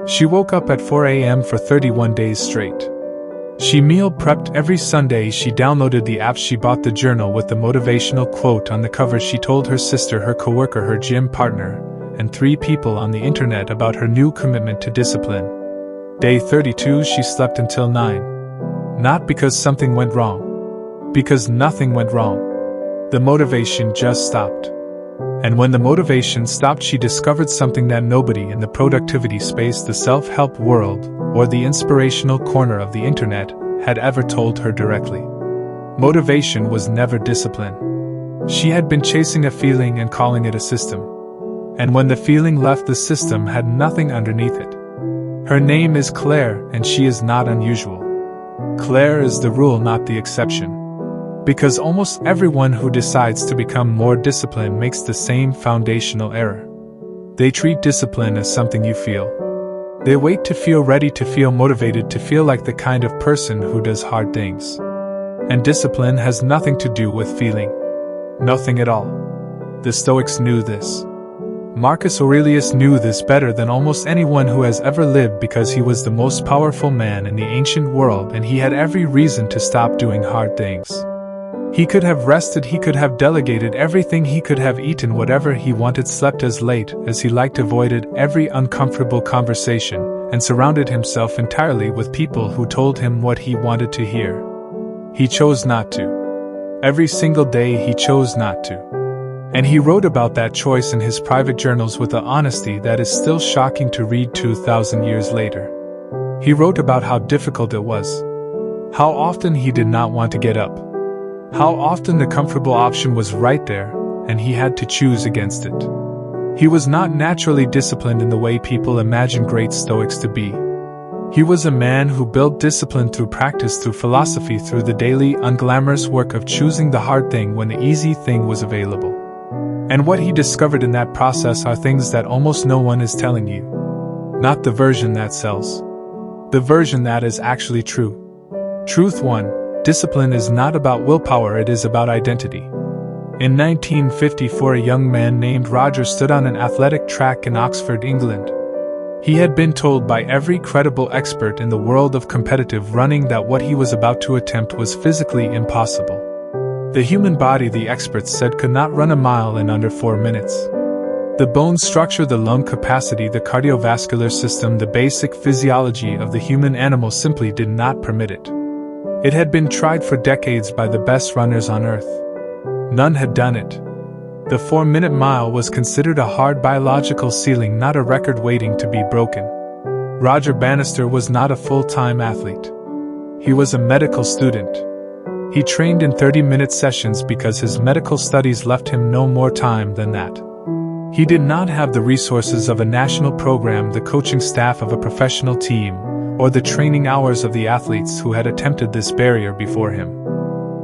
She woke up at 4 a.m. for 31 days straight. She meal prepped every Sunday. She downloaded the app. She bought the journal with the motivational quote on the cover. She told her sister, her coworker, her gym partner, and 3 people on the internet about her new commitment to discipline. Day 32, she slept until 9. Not because something went wrong. Because nothing went wrong. The motivation just stopped. And when the motivation stopped, she discovered something that nobody in the productivity space, the self-help world, or the inspirational corner of the internet had ever told her directly. Motivation was never discipline. She had been chasing a feeling and calling it a system. And when the feeling left, the system had nothing underneath it. Her name is Claire, and she is not unusual. Claire is the rule, not the exception. Because almost everyone who decides to become more disciplined makes the same foundational error. They treat discipline as something you feel. They wait to feel ready, to feel motivated, to feel like the kind of person who does hard things. And discipline has nothing to do with feeling. Nothing at all. The Stoics knew this. Marcus Aurelius knew this better than almost anyone who has ever lived, because he was the most powerful man in the ancient world, and he had every reason to stop doing hard things. He could have rested, he could have delegated everything, he could have eaten whatever he wanted, slept as late as he liked, avoided every uncomfortable conversation, and surrounded himself entirely with people who told him what he wanted to hear. He chose not to. Every single day he chose not to. And he wrote about that choice in his private journals with an honesty that is still shocking to read 2,000 years later. He wrote about how difficult it was. How often he did not want to get up. How often the comfortable option was right there, and he had to choose against it. He was not naturally disciplined in the way people imagine great Stoics to be. He was a man who built discipline through practice, through philosophy, through the daily, unglamorous work of choosing the hard thing when the easy thing was available. And what he discovered in that process are things that almost no one is telling you. Not the version that sells. The version that is actually true. Truth 1. Discipline is not about willpower, it is about identity. In 1954, a young man named Roger stood on an athletic track in Oxford, England. He had been told by every credible expert in the world of competitive running that what he was about to attempt was physically impossible. The human body, the experts said, could not run a mile in under 4 minutes. The bone structure, the lung capacity, the cardiovascular system, the basic physiology of the human animal simply did not permit it. It had been tried for decades by the best runners on earth. None had done it. The 4-minute mile was considered a hard biological ceiling, not a record waiting to be broken. Roger Bannister was not a full-time athlete. He was a medical student. He trained in 30-minute sessions because his medical studies left him no more time than that. He did not have the resources of a national program, the coaching staff of a professional team, or the training hours of the athletes who had attempted this barrier before him.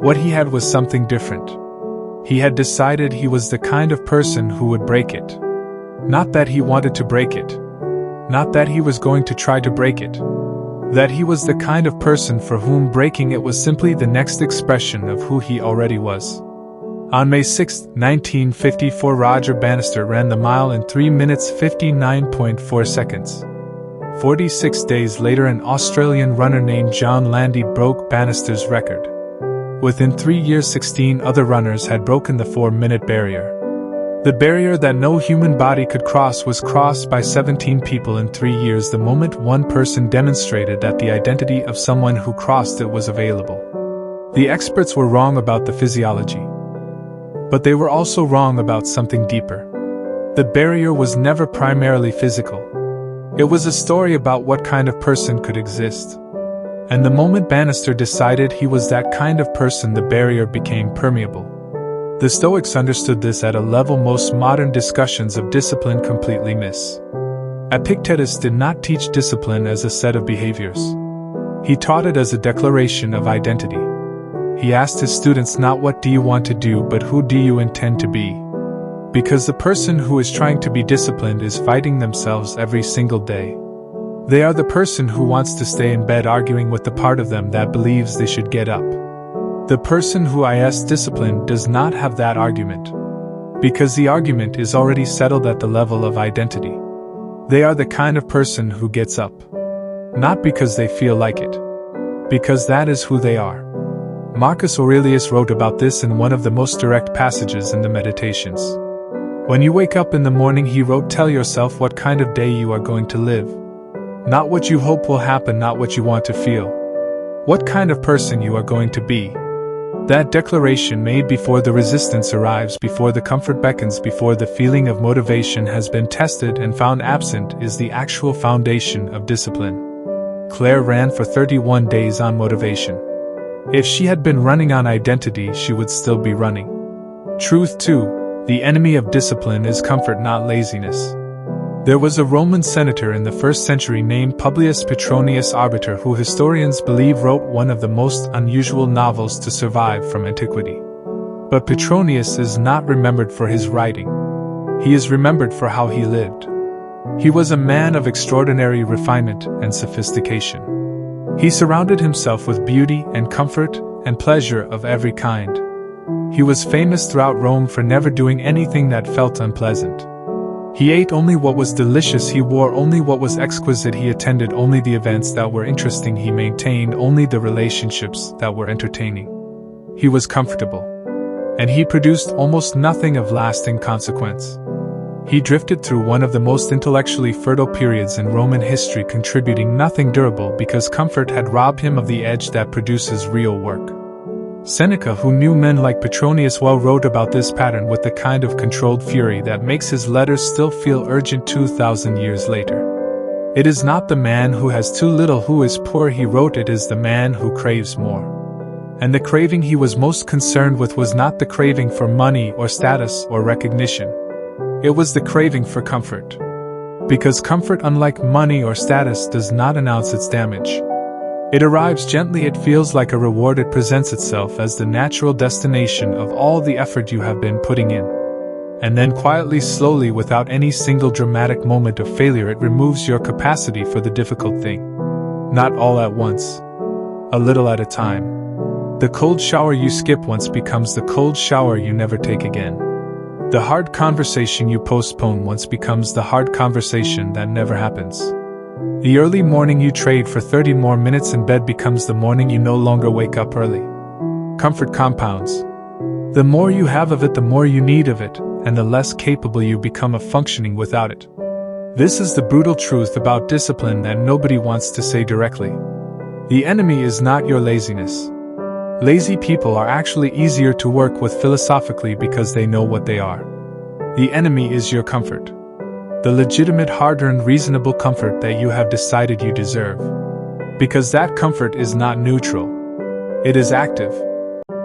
What he had was something different. He had decided he was the kind of person who would break it. Not that he wanted to break it. Not that he was going to try to break it. That he was the kind of person for whom breaking it was simply the next expression of who he already was. On May 6, 1954, Roger Bannister ran the mile in 3 minutes 59.4 seconds. 46 days later, an Australian runner named John Landy broke Bannister's record. Within 3 years, 16 other runners had broken the 4-minute barrier. The barrier that no human body could cross was crossed by 17 people in 3 years, the moment one person demonstrated that the identity of someone who crossed it was available. The experts were wrong about the physiology. But they were also wrong about something deeper. The barrier was never primarily physical. It was a story about what kind of person could exist. And the moment Bannister decided he was that kind of person, the barrier became permeable. The Stoics understood this at a level most modern discussions of discipline completely miss. Epictetus did not teach discipline as a set of behaviors. He taught it as a declaration of identity. He asked his students not what do you want to do, but who do you intend to be? Because the person who is trying to be disciplined is fighting themselves every single day. They are the person who wants to stay in bed arguing with the part of them that believes they should get up. The person who is disciplined does not have that argument. Because the argument is already settled at the level of identity. They are the kind of person who gets up. Not because they feel like it. Because that is who they are. Marcus Aurelius wrote about this in one of the most direct passages in the Meditations. When you wake up in the morning, he wrote, tell yourself what kind of day you are going to live. Not what you hope will happen, not what you want to feel. What kind of person you are going to be. That declaration made before the resistance arrives, before the comfort beckons, before the feeling of motivation has been tested and found absent, is the actual foundation of discipline. Claire ran for 31 days on motivation. If she had been running on identity, she would still be running. Truth 2. The enemy of discipline is comfort, not laziness. There was a Roman senator in the 1st century named Publius Petronius Arbiter, who historians believe wrote one of the most unusual novels to survive from antiquity. But Petronius is not remembered for his writing. He is remembered for how he lived. He was a man of extraordinary refinement and sophistication. He surrounded himself with beauty and comfort and pleasure of every kind. He was famous throughout Rome for never doing anything that felt unpleasant. He ate only what was delicious, he wore only what was exquisite, he attended only the events that were interesting, he maintained only the relationships that were entertaining. He was comfortable. And he produced almost nothing of lasting consequence. He drifted through one of the most intellectually fertile periods in Roman history, contributing nothing durable because comfort had robbed him of the edge that produces real work. Seneca, who knew men like Petronius well, wrote about this pattern with the kind of controlled fury that makes his letters still feel urgent 2,000 years later. It is not the man who has too little who is poor, he wrote, it is the man who craves more. And the craving he was most concerned with was not the craving for money or status or recognition. It was the craving for comfort. Because comfort, unlike money or status, does not announce its damage. It arrives gently, it feels like a reward, it presents itself as the natural destination of all the effort you have been putting in. And then quietly, slowly, without any single dramatic moment of failure, it removes your capacity for the difficult thing. Not all at once. A little at a time. The cold shower you skip once becomes the cold shower you never take again. The hard conversation you postpone once becomes the hard conversation that never happens. The early morning you trade for 30 more minutes in bed becomes the morning you no longer wake up early. Comfort compounds. The more you have of it, the more you need of it, and the less capable you become of functioning without it. This is the brutal truth about discipline that nobody wants to say directly. The enemy is not your laziness. Lazy people are actually easier to work with philosophically because they know what they are. The enemy is your comfort. The legitimate, hard-earned, reasonable comfort that you have decided you deserve. Because that comfort is not neutral. It is active.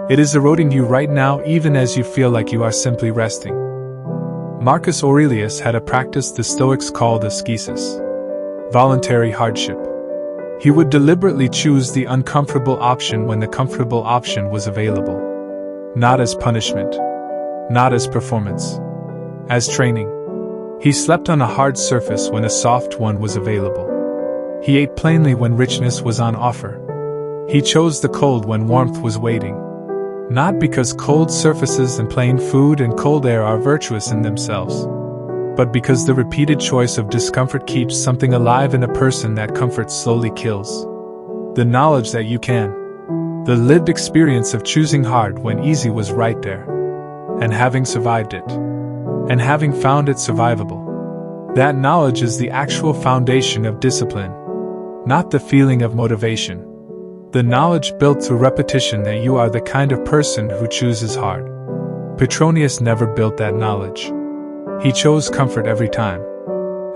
It is eroding you right now, even as you feel like you are simply resting. Marcus Aurelius had a practice the Stoics called ascesis. Voluntary hardship. He would deliberately choose the uncomfortable option when the comfortable option was available. Not as punishment. Not as performance. As training. He slept on a hard surface when a soft one was available. He ate plainly when richness was on offer. He chose the cold when warmth was waiting. Not because cold surfaces and plain food and cold air are virtuous in themselves, but because the repeated choice of discomfort keeps something alive in a person that comfort slowly kills. The knowledge that you can. The lived experience of choosing hard when easy was right there. And having survived it. And having found it survivable. That knowledge is the actual foundation of discipline. Not the feeling of motivation. The knowledge built through repetition that you are the kind of person who chooses hard. Petronius never built that knowledge. He chose comfort every time.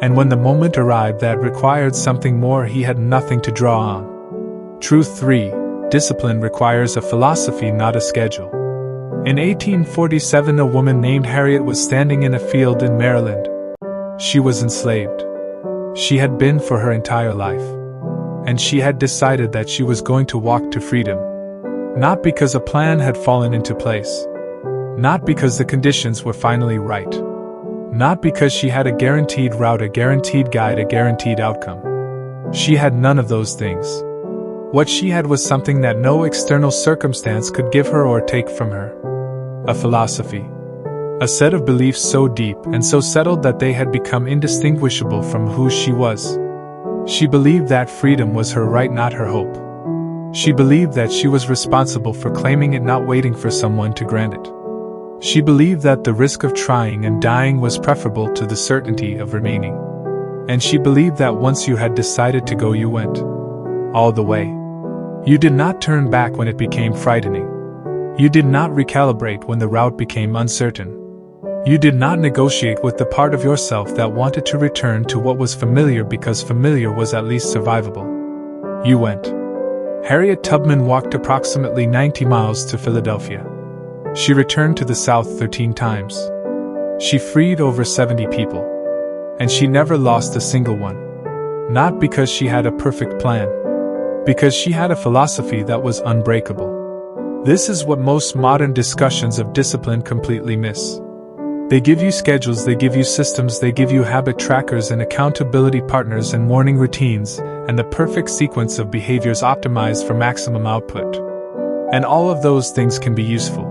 And when the moment arrived that required something more, he had nothing to draw on. Truth 3. Discipline requires a philosophy, not a schedule. In 1847, a woman named Harriet was standing in a field in Maryland. She was enslaved. She had been for her entire life. And she had decided that she was going to walk to freedom. Not because a plan had fallen into place. Not because the conditions were finally right. Not because she had a guaranteed route, a guaranteed guide, a guaranteed outcome. She had none of those things. What she had was something that no external circumstance could give her or take from her. A philosophy. A set of beliefs so deep and so settled that they had become indistinguishable from who she was. She believed that freedom was her right, not her hope. She believed that she was responsible for claiming it, not waiting for someone to grant it. She believed that the risk of trying and dying was preferable to the certainty of remaining. And she believed that once you had decided to go, you went all the way. You did not turn back when it became frightening. You did not recalibrate when the route became uncertain. You did not negotiate with the part of yourself that wanted to return to what was familiar because familiar was at least survivable. You went. Harriet Tubman walked approximately 90 miles to Philadelphia. She returned to the South 13 times. She freed over 70 people. And she never lost a single one. Not because she had a perfect plan. Because she had a philosophy that was unbreakable. This is what most modern discussions of discipline completely miss. They give you schedules, they give you systems, they give you habit trackers and accountability partners and morning routines, and the perfect sequence of behaviors optimized for maximum output. And all of those things can be useful.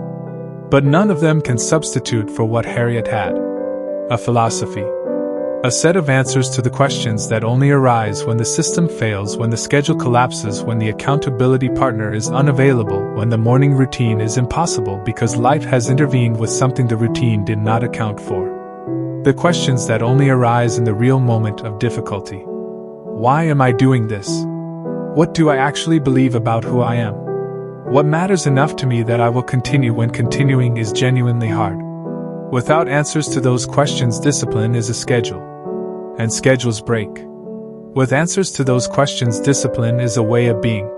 But none of them can substitute for what Harriet had. A philosophy. A set of answers to the questions that only arise when the system fails, when the schedule collapses, when the accountability partner is unavailable, when the morning routine is impossible because life has intervened with something the routine did not account for. The questions that only arise in the real moment of difficulty. Why am I doing this? What do I actually believe about who I am? What matters enough to me that I will continue when continuing is genuinely hard? Without answers to those questions, discipline is a schedule. And schedules break. With answers to those questions, discipline is a way of being.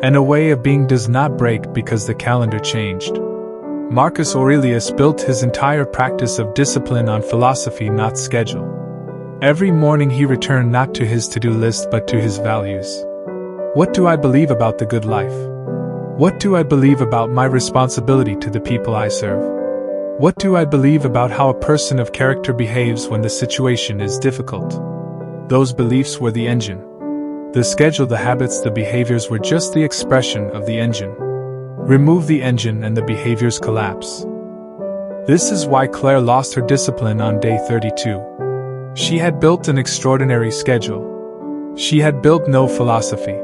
And a way of being does not break because the calendar changed. Marcus Aurelius built his entire practice of discipline on philosophy, not schedule. Every morning he returned not to his to-do list but to his values. What do I believe about the good life? What do I believe about my responsibility to the people I serve? What do I believe about how a person of character behaves when the situation is difficult? Those beliefs were the engine. The schedule, the habits, the behaviors were just the expression of the engine. Remove the engine and the behaviors collapse. This is why Claire lost her discipline on day 32. She had built an extraordinary schedule. She had built no philosophy.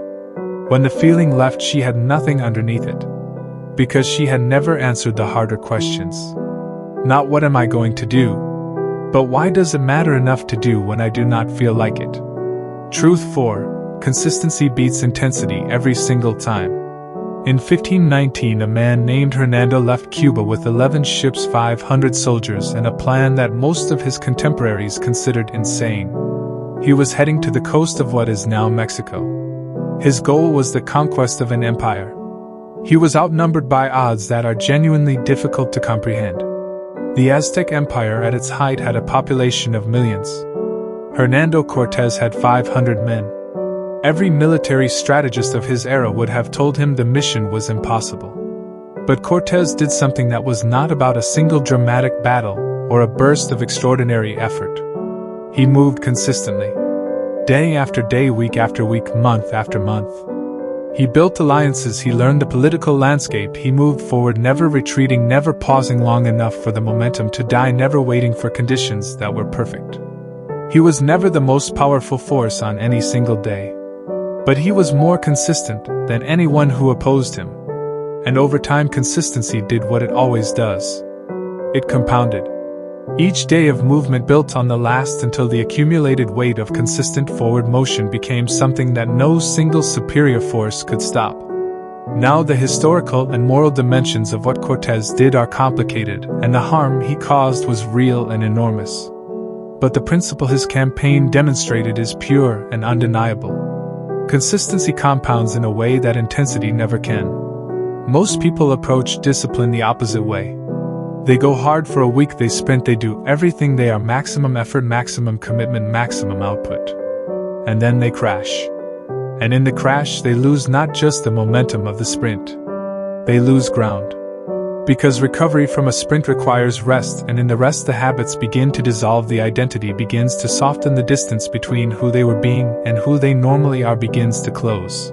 When the feeling left, she had nothing underneath it. Because she had never answered the harder questions. Not what am I going to do? But why does it matter enough to do when I do not feel like it? Truth 4. Consistency beats intensity every single time. In 1519, a man named Hernando left Cuba with 11 ships, 500 soldiers, and a plan that most of his contemporaries considered insane. He was heading to the coast of what is now Mexico. His goal was the conquest of an empire. He was outnumbered by odds that are genuinely difficult to comprehend. The Aztec Empire at its height had a population of millions. Hernando Cortés had 500 men. Every military strategist of his era would have told him the mission was impossible. But Cortés did something that was not about a single dramatic battle or a burst of extraordinary effort. He moved consistently. Day after day, week after week, month after month. He built alliances, he learned the political landscape, he moved forward, never retreating, never pausing long enough for the momentum to die, never waiting for conditions that were perfect. He was never the most powerful force on any single day. But he was more consistent than anyone who opposed him. And over time, consistency did what it always does. It compounded. Each day of movement built on the last until the accumulated weight of consistent forward motion became something that no single superior force could stop. Now the historical and moral dimensions of what Cortés did are complicated, and the harm he caused was real and enormous. But the principle his campaign demonstrated is pure and undeniable. Consistency compounds in a way that intensity never can. Most people approach discipline the opposite way. They go hard for a week, they sprint, they do everything, they are maximum effort, maximum commitment, maximum output. And then they crash. And in the crash, they lose not just the momentum of the sprint. They lose ground. Because recovery from a sprint requires rest, and in the rest the habits begin to dissolve, the identity begins to soften, the distance between who they were being and who they normally are begins to close.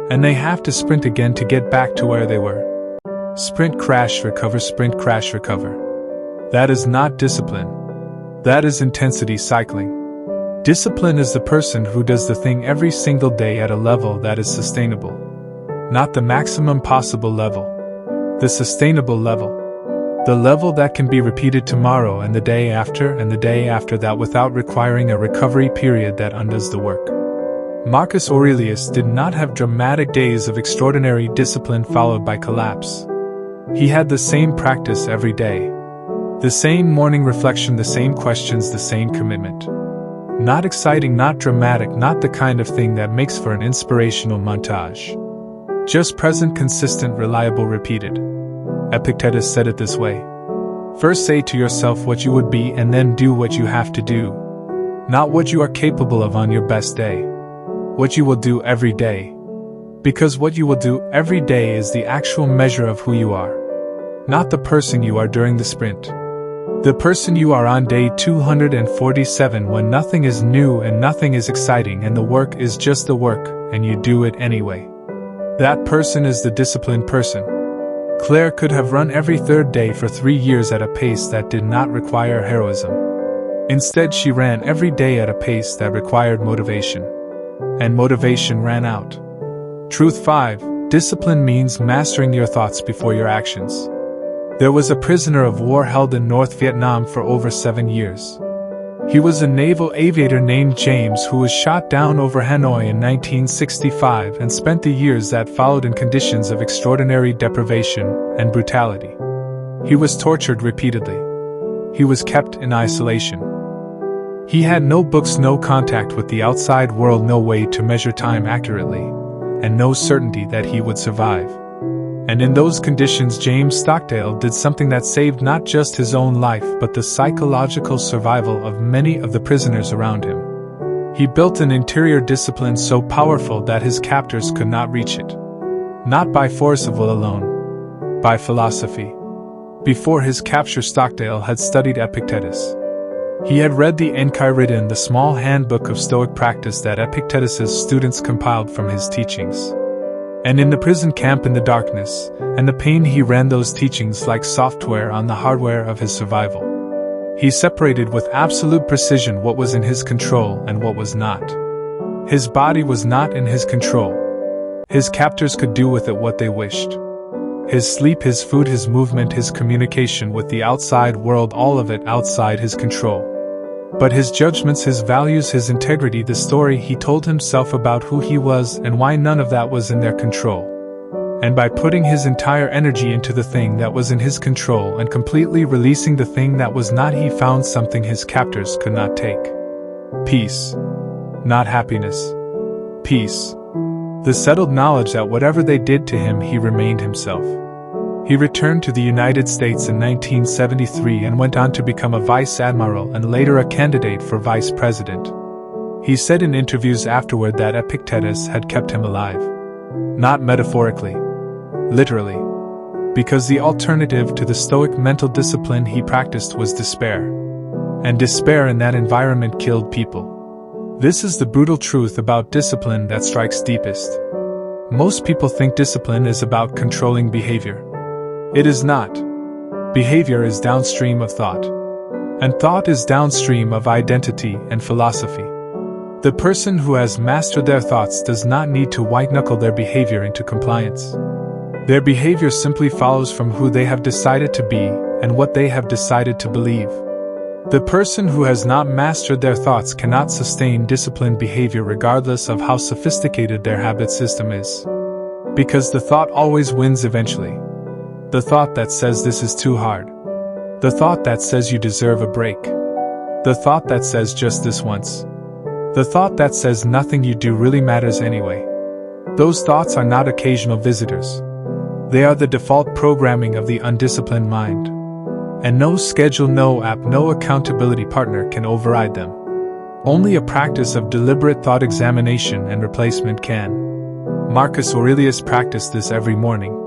And they have to sprint again to get back to where they were. Sprint, crash, recover, sprint, crash, recover. That is not discipline. That is intensity cycling. Discipline is the person who does the thing every single day at a level that is sustainable. Not the maximum possible level. The sustainable level. The level that can be repeated tomorrow and the day after and the day after that without requiring a recovery period that undoes the work. Marcus Aurelius did not have dramatic days of extraordinary discipline followed by collapse. He had the same practice every day. The same morning reflection, the same questions, the same commitment. Not exciting, not dramatic, not the kind of thing that makes for an inspirational montage. Just present, consistent, reliable, repeated. Epictetus said it this way. First say to yourself what you would be and then do what you have to do. Not what you are capable of on your best day. What you will do every day. Because what you will do every day is the actual measure of who you are. Not the person you are during the sprint. The person you are on day 247 when nothing is new and nothing is exciting and the work is just the work and you do it anyway. That person is the disciplined person. Claire could have run every third day for 3 years at a pace that did not require heroism. Instead, she ran every day at a pace that required motivation. And motivation ran out. Truth 5. Discipline means mastering your thoughts before your actions. There was a prisoner of war held in North Vietnam for over 7 years. He was a naval aviator named James who was shot down over Hanoi in 1965 and spent the years that followed in conditions of extraordinary deprivation and brutality. He was tortured repeatedly. He was kept in isolation. He had no books, no contact with the outside world, no way to measure time accurately, and no certainty that he would survive. And in those conditions, James Stockdale did something that saved not just his own life but the psychological survival of many of the prisoners around him. He built an interior discipline so powerful that his captors could not reach it. Not by force of will alone, by philosophy. Before his capture, Stockdale had studied Epictetus. He had read the Enchiridion, the small handbook of Stoic practice that Epictetus's students compiled from his teachings. And in the prison camp in the darkness and the pain, he ran those teachings like software on the hardware of his survival. He separated with absolute precision what was in his control and what was not. His body was not in his control. His captors could do with it what they wished. His sleep, his food, his movement, his communication with the outside world, all of it outside his control. But his judgments, his values, his integrity, the story he told himself about who he was and why, none of that was in their control. And by putting his entire energy into the thing that was in his control and completely releasing the thing that was not, he found something his captors could not take. Peace. Not happiness. Peace. The settled knowledge that whatever they did to him, he remained himself. He returned to the United States in 1973 and went on to become a vice admiral and later a candidate for vice president. He said in interviews afterward that Epictetus had kept him alive. Not metaphorically. Literally. Because the alternative to the Stoic mental discipline he practiced was despair. And despair in that environment killed people. This is the brutal truth about discipline that strikes deepest. Most people think discipline is about controlling behavior. It is not. Behavior is downstream of thought. And thought is downstream of identity and philosophy. The person who has mastered their thoughts does not need to white-knuckle their behavior into compliance. Their behavior simply follows from who they have decided to be and what they have decided to believe. The person who has not mastered their thoughts cannot sustain disciplined behavior regardless of how sophisticated their habit system is. Because the thought always wins eventually. The thought that says this is too hard. The thought that says you deserve a break. The thought that says just this once. The thought that says nothing you do really matters anyway. Those thoughts are not occasional visitors. They are the default programming of the undisciplined mind. And no schedule, no app, no accountability partner can override them. Only a practice of deliberate thought examination and replacement can. Marcus Aurelius practiced this every morning.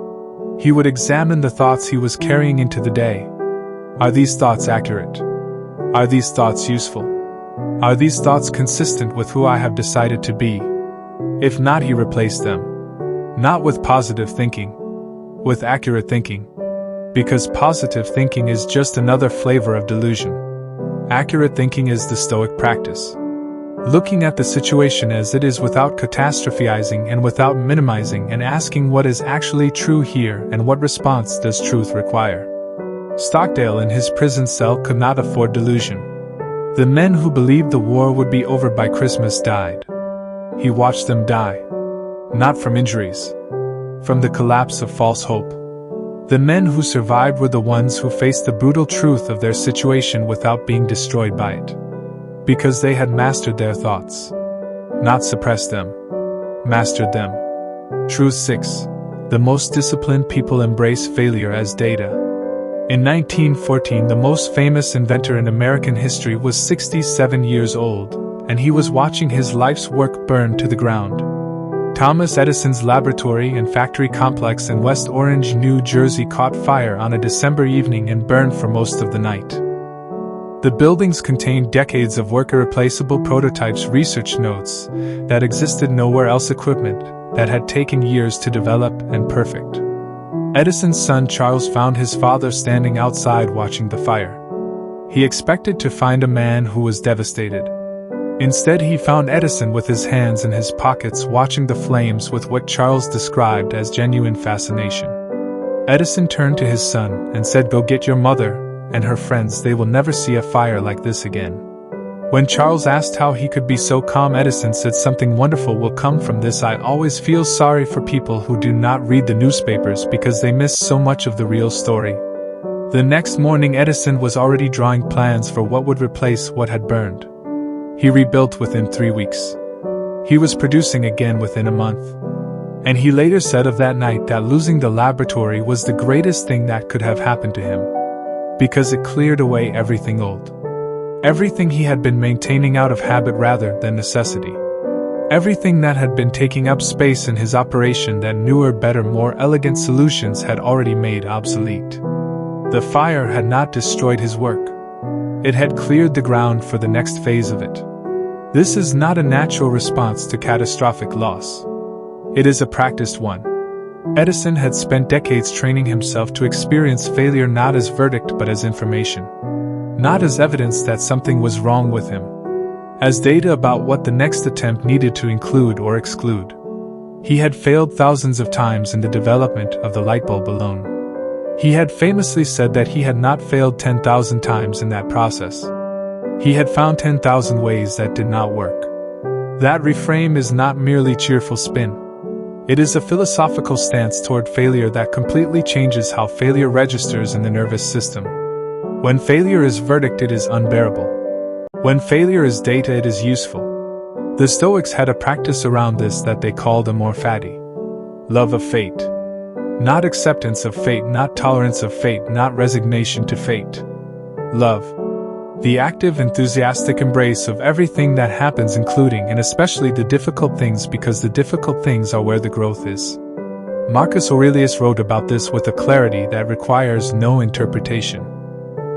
He would examine the thoughts he was carrying into the day. Are these thoughts accurate? Are these thoughts useful? Are these thoughts consistent with who I have decided to be? If not, he replaced them. Not with positive thinking. With accurate thinking. Because positive thinking is just another flavor of delusion. Accurate thinking is the Stoic practice. Looking at the situation as it is without catastrophizing and without minimizing, and asking what is actually true here and what response does truth require. Stockdale in his prison cell could not afford delusion. The men who believed the war would be over by Christmas died. He watched them die. Not from injuries. From the collapse of false hope. The men who survived were the ones who faced the brutal truth of their situation without being destroyed by it. Because they had mastered their thoughts. Not suppressed them. Mastered them. Truth 6. The most disciplined people embrace failure as data. In 1914, the most famous inventor in American history was 67 years old, and he was watching his life's work burn to the ground. Thomas Edison's laboratory and factory complex in West Orange, New Jersey caught fire on a December evening and burned for most of the night. The buildings contained decades of worker-replaceable prototypes, research notes that existed nowhere else, equipment that had taken years to develop and perfect. Edison's son Charles found his father standing outside watching the fire. He expected to find a man who was devastated. Instead, he found Edison with his hands in his pockets watching the flames with what Charles described as genuine fascination. Edison turned to his son and said, "Go get your mother and her friends, they will never see a fire like this again." When Charles asked how he could be so calm, Edison said, "Something wonderful will come from this. I always feel sorry for people who do not read the newspapers because they miss so much of the real story." The next morning, Edison was already drawing plans for what would replace what had burned. He rebuilt within 3 weeks. He was producing again within a month. And he later said of that night that losing the laboratory was the greatest thing that could have happened to him. Because it cleared away everything old. Everything he had been maintaining out of habit rather than necessity. Everything that had been taking up space in his operation that newer, better, more elegant solutions had already made obsolete. The fire had not destroyed his work. It had cleared the ground for the next phase of it. This is not a natural response to catastrophic loss. It is a practiced one. Edison had spent decades training himself to experience failure not as verdict but as information. Not as evidence that something was wrong with him. As data about what the next attempt needed to include or exclude. He had failed thousands of times in the development of the light bulb alone. He had famously said that he had not failed 10,000 times in that process. He had found 10,000 ways that did not work. That reframe is not merely cheerful spin. It is a philosophical stance toward failure that completely changes how failure registers in the nervous system. When failure is verdict, it is unbearable. When failure is data, it is useful. The Stoics had a practice around this that they called amor fati. Love of fate. Not acceptance of fate, not tolerance of fate, not resignation to fate. Love. The active, enthusiastic embrace of everything that happens, including and especially the difficult things, because the difficult things are where the growth is. Marcus Aurelius wrote about this with a clarity that requires no interpretation.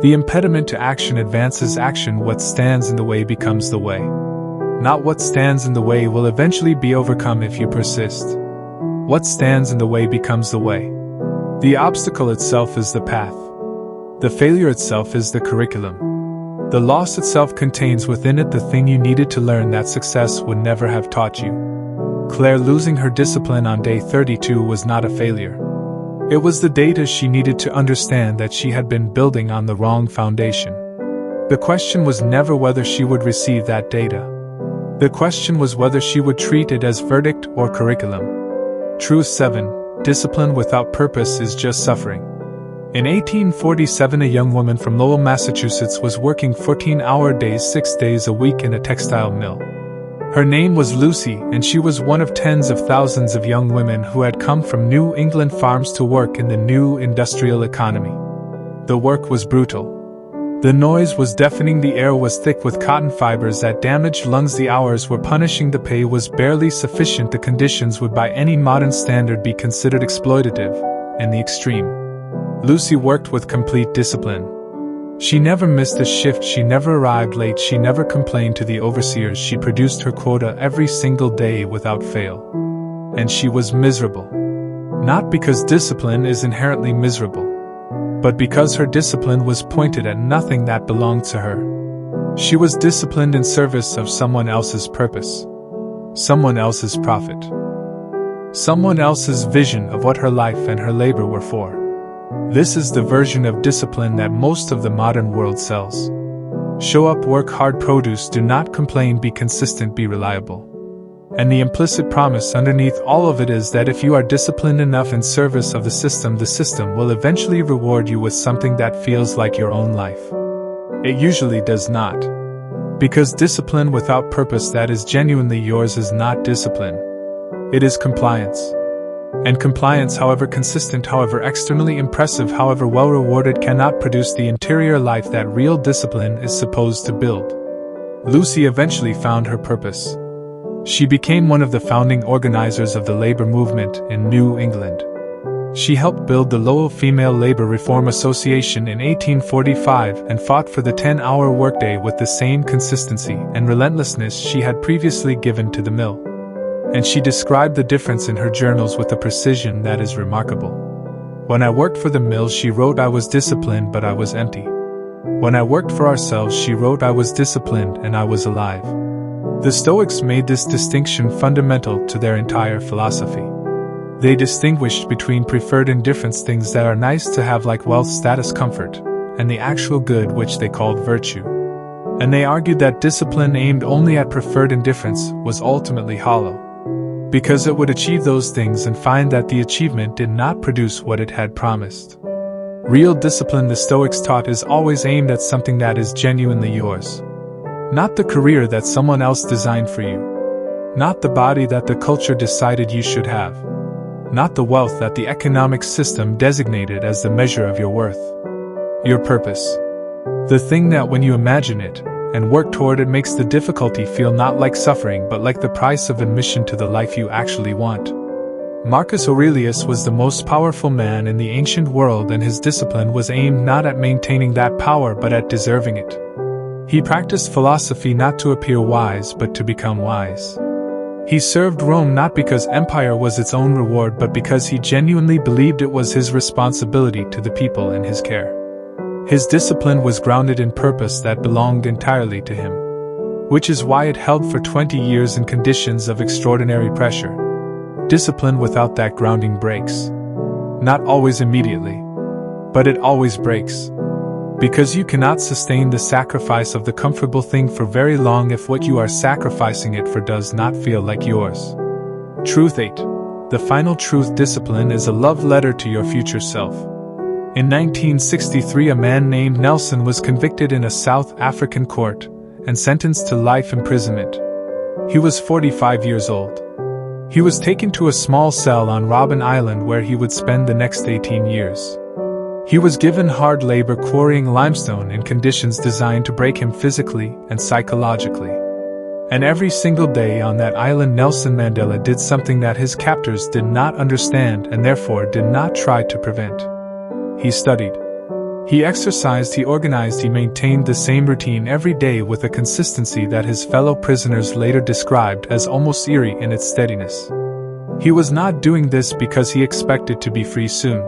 The impediment to action advances action. What stands in the way becomes the way. Not what stands in the way will eventually be overcome if you persist. What stands in the way becomes the way. The obstacle itself is the path. The failure itself is the curriculum. The loss itself contains within it the thing you needed to learn that success would never have taught you. Claire losing her discipline on day 32 was not a failure. It was the data she needed to understand that she had been building on the wrong foundation. The question was never whether she would receive that data. The question was whether she would treat it as verdict or curriculum. Truth 7. Discipline without purpose is just suffering. In 1847, a young woman from Lowell, Massachusetts was working 14-hour days 6 days a week in a textile mill. Her name was Lucy, and she was one of tens of thousands of young women who had come from New England farms to work in the new industrial economy. The work was brutal. The noise was deafening, the air was thick with cotton fibers that damaged lungs, the hours were punishing, the pay was barely sufficient, the conditions would by any modern standard be considered exploitative, and the extreme. Lucy worked with complete discipline. She never missed a shift, she never arrived late, she never complained to the overseers, she produced her quota every single day without fail. And she was miserable. Not because discipline is inherently miserable. but because her discipline was pointed at nothing that belonged to her. She was disciplined in service of someone else's purpose, someone else's profit, someone else's vision of what her life and her labor were for. This is the version of discipline that most of the modern world sells. Show up, work hard, produce, do not complain, be consistent, be reliable. And the implicit promise underneath all of it is that if you are disciplined enough in service of the system will eventually reward you with something that feels like your own life. It usually does not. Because discipline without purpose that is genuinely yours is not discipline. It is compliance. And compliance, however consistent, however externally impressive, however well rewarded, cannot produce the interior life that real discipline is supposed to build. Lucy eventually found her purpose. She became one of the founding organizers of the labor movement in New England. She helped build the Lowell Female Labor Reform Association in 1845 and fought for the 10-hour workday with the same consistency and relentlessness she had previously given to the mill. And she described the difference in her journals with a precision that is remarkable. When I worked for the mill, she wrote, I was disciplined but I was empty. When I worked for ourselves, she wrote, I was disciplined and I was alive. The Stoics made this distinction fundamental to their entire philosophy. They distinguished between preferred indifference, things that are nice to have like wealth, status, comfort, and the actual good which they called virtue. And they argued that discipline aimed only at preferred indifference was ultimately hollow, because it would achieve those things and find that the achievement did not produce what it had promised. Real discipline, the Stoics taught, is always aimed at something that is genuinely yours. Not the career that someone else designed for you. Not the body that the culture decided you should have. Not the wealth that the economic system designated as the measure of your worth. Your purpose. The thing that when you imagine it and work toward it makes the difficulty feel not like suffering but like the price of admission to the life you actually want. Marcus Aurelius was the most powerful man in the ancient world, and his discipline was aimed not at maintaining that power but at deserving it. He practiced philosophy not to appear wise but to become wise. He served Rome not because empire was its own reward but because he genuinely believed it was his responsibility to the people in his care. His discipline was grounded in purpose that belonged entirely to him, which is why it held for 20 years in conditions of extraordinary pressure. Discipline without that grounding breaks. Not always immediately, but it always breaks. Because you cannot sustain the sacrifice of the comfortable thing for very long if what you are sacrificing it for does not feel like yours. Truth 8. The final truth: discipline is a love letter to your future self. In 1963, a man named Nelson was convicted in a South African court and sentenced to life imprisonment. He was 45 years old. He was taken to a small cell on Robben Island where he would spend the next 18 years. He was given hard labor quarrying limestone in conditions designed to break him physically and psychologically. And every single day on that island, Nelson Mandela did something that his captors did not understand and therefore did not try to prevent. He studied. He exercised, he organized, he maintained the same routine every day with a consistency that his fellow prisoners later described as almost eerie in its steadiness. He was not doing this because he expected to be free soon.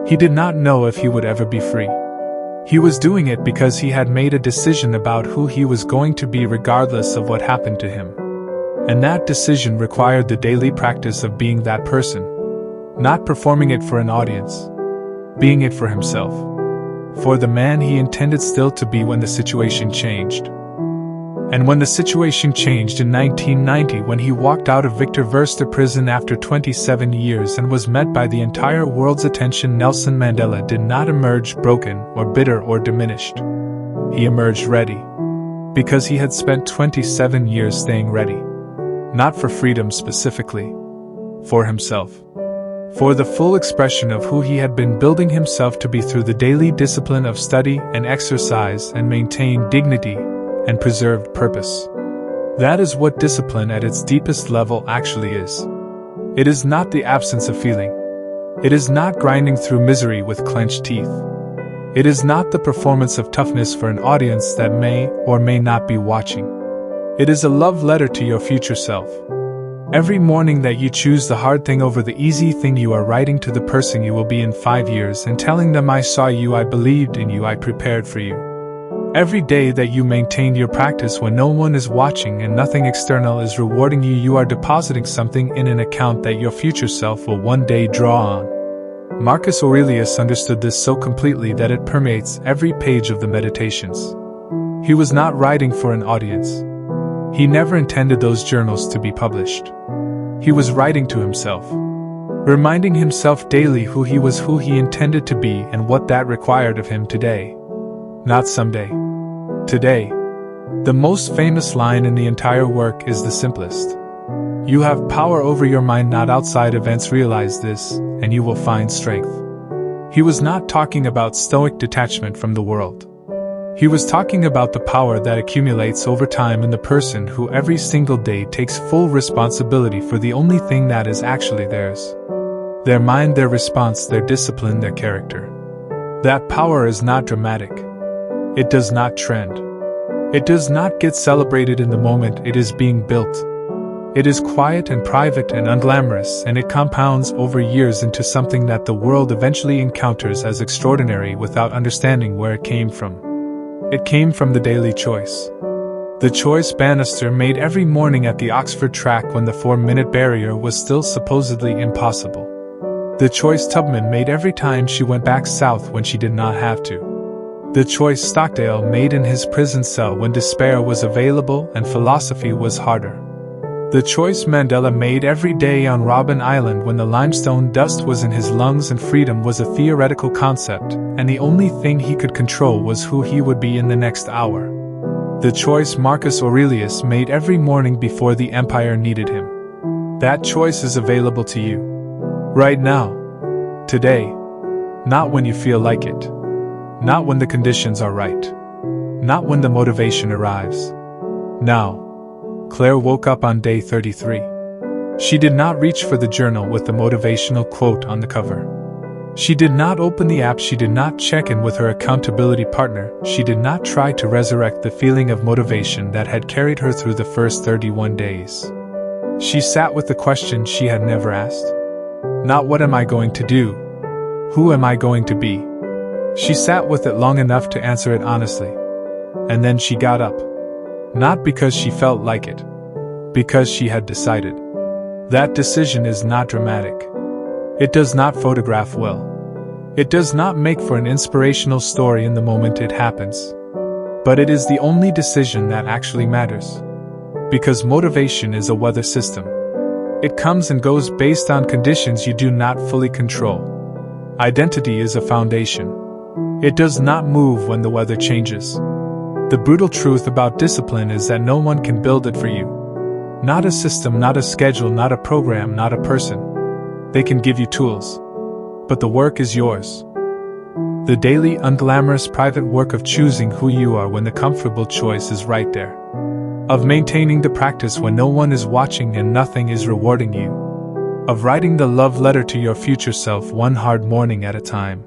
He did not know if he would ever be free. He was doing it because he had made a decision about who he was going to be regardless of what happened to him. And that decision required the daily practice of being that person. Not performing it for an audience. Being it for himself. For the man he intended still to be when the situation changed. And when the situation changed in 1990, when he walked out of Victor Verster prison after 27 years and was met by the entire world's attention, Nelson Mandela did not emerge broken or bitter or diminished. He emerged ready. Because he had spent 27 years staying ready. Not for freedom specifically. For himself. For the full expression of who he had been building himself to be through the daily discipline of study and exercise and maintained dignity and preserved purpose. That is what discipline at its deepest level actually is. It is not the absence of feeling. It is not grinding through misery with clenched teeth. It is not the performance of toughness for an audience that may or may not be watching. It is a love letter to your future self. Every morning that you choose the hard thing over the easy thing, you are writing to the person you will be in 5 years and telling them, I saw you, I believed in you, I prepared for you. Every day that you maintain your practice when no one is watching and nothing external is rewarding you, you are depositing something in an account that your future self will one day draw on. Marcus Aurelius understood this so completely that it permeates every page of the Meditations. He was not writing for an audience. He never intended those journals to be published. He was writing to himself, reminding himself daily who he was, who he intended to be, and what that required of him today. Not someday. Today. The most famous line in the entire work is the simplest. You have power over your mind, not outside events. Realize this, and you will find strength. He was not talking about Stoic detachment from the world. He was talking about the power that accumulates over time in the person who every single day takes full responsibility for the only thing that is actually theirs. Their mind, their response, their discipline, their character. That power is not dramatic. It does not trend. It does not get celebrated in the moment it is being built. It is quiet and private and unglamorous, and it compounds over years into something that the world eventually encounters as extraordinary without understanding where it came from. It came from the daily choice. The choice Bannister made every morning at the Oxford track when the 4-minute barrier was still supposedly impossible. The choice Tubman made every time she went back south when she did not have to. The choice Stockdale made in his prison cell when despair was available and philosophy was harder. The choice Mandela made every day on Robben Island when the limestone dust was in his lungs and freedom was a theoretical concept, and the only thing he could control was who he would be in the next hour. The choice Marcus Aurelius made every morning before the empire needed him. That choice is available to you. Right now. Today. Not when you feel like it. Not when the conditions are right. Not when the motivation arrives. Now. Claire woke up on day 33. She did not reach for the journal with the motivational quote on the cover. She did not open the app, she did not check in with her accountability partner, she did not try to resurrect the feeling of motivation that had carried her through the first 31 days. She sat with the question she had never asked. Not what am I going to do? Who am I going to be? She sat with it long enough to answer it honestly. And then she got up. Not because she felt like it. Because she had decided. That decision is not dramatic. It does not photograph well. It does not make for an inspirational story in the moment it happens. But it is the only decision that actually matters. Because motivation is a weather system. It comes and goes based on conditions you do not fully control. Identity is a foundation. It does not move when the weather changes. The brutal truth about discipline is that no one can build it for you. Not a system, not a schedule, not a program, not a person. They can give you tools. But the work is yours. The daily, unglamorous, private work of choosing who you are when the comfortable choice is right there. Of maintaining the practice when no one is watching and nothing is rewarding you. Of writing the love letter to your future self one hard morning at a time.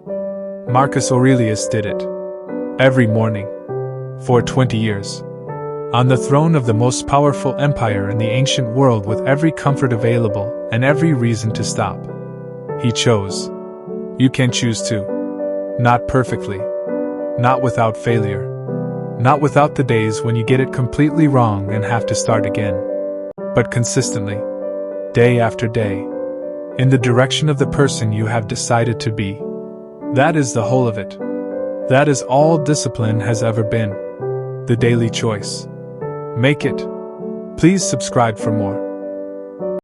Marcus Aurelius did it. Every morning. For 20 years. On the throne of the most powerful empire in the ancient world with every comfort available and every reason to stop. He chose. You can choose too. Not perfectly. Not without failure. Not without the days when you get it completely wrong and have to start again. But consistently. Day after day. In the direction of the person you have decided to be. That is the whole of it. That is all discipline has ever been. The daily choice. Make it. Please subscribe for more.